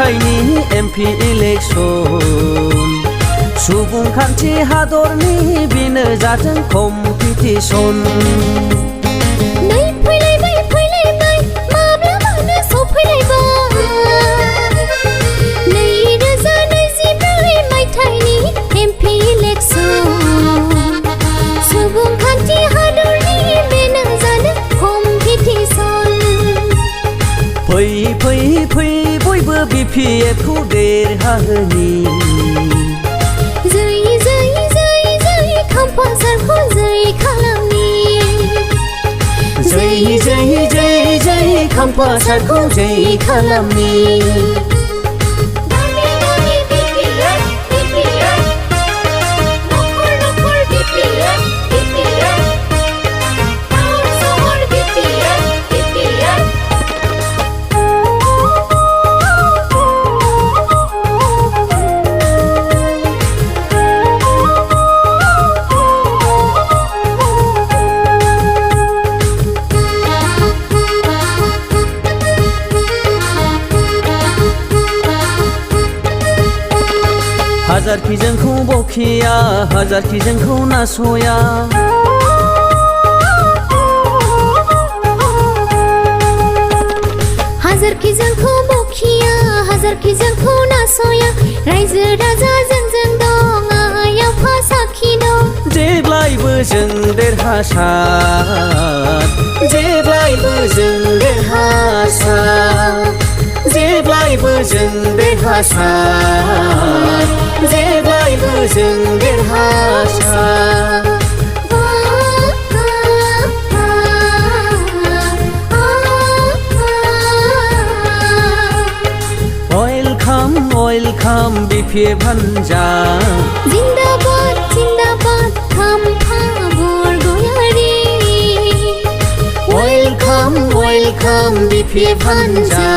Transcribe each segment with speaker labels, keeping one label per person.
Speaker 1: मायथाइनि MP election सुबुंखान्थि हादरनि बेनो जाथों कम्पिटिसन
Speaker 2: नै फैलायबाय माब्लाबानो सफैलायबाय 2024 मायथाइनि MP इलेक्सन सुबुंखान्थि हादरनि बेनो जादों कम्पिटिसन
Speaker 1: फै बयबो BPF खौ देरहाहोनि
Speaker 2: जै खाम्फा सारखौ जै खालामनि
Speaker 1: जै खाम्फा सारखौ जै खालामनि हाजारखि जोंखौ बखिया हाजारखि जोंखौ नासया
Speaker 2: हाजारखि जोंखौ बखिया हाजारखि जोंखौ नासया रायजो राजा जोंजों दं आइ आफा साखि दं
Speaker 1: जेब्लायबो जों देरहासार जेब्लायबो जों देरहासार जेब्लायबो जों देरहासार जेब्लायबो जों देरहासार वेलकाम BPF हान्जा
Speaker 2: जिन्दाबाद जिन्दाबाद खाम्फा बरगयारि
Speaker 1: वेलकाम BPF हान्जा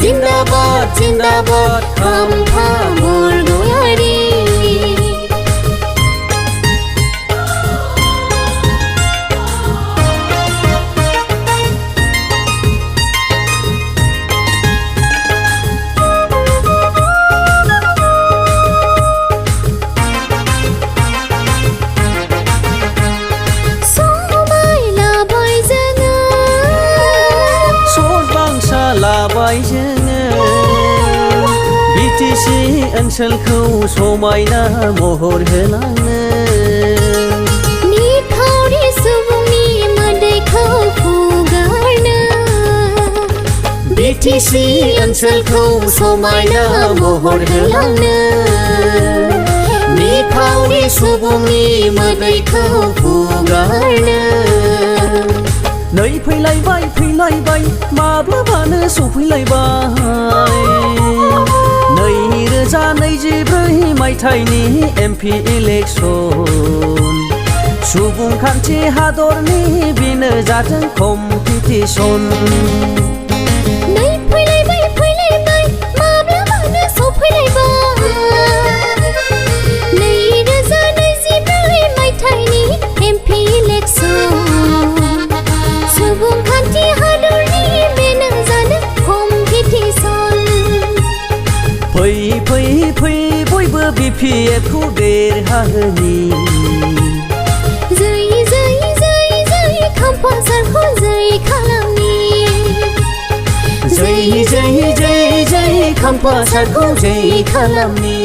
Speaker 1: जिन्दाबाद खाम्फा बरगयारि लाबाय जोङो BTC ओनसोलखौ समायना महर होलांनो
Speaker 2: निखावरि सुबुंनि मोदैखौ फुगारनो
Speaker 1: BTC ओनसोलखौ समायना महर होलांनो निखावरि सुबुंनि मोदैखौ फुगारनो नै फैलायबाय माब्लाबानो सफैलायबाय 2024 मायथाइनि MP इलेक्सन सुबुंखान्थि हादरनि बेनो जाथों कम्पिटिसन
Speaker 2: नै फैलायबाय माब्लाबानो सफैलायबाय 2024 मायथाइनि MP इलेक्सन सुबुंखान्थि हादरनि बेनो जादों कम्पिटिसन
Speaker 1: फै बयबो BPF खौ देरहाहोनि
Speaker 2: जै खाम्फा सारखौ जै खालामनि
Speaker 1: जै खाम्फा सारखौ जै खालामनि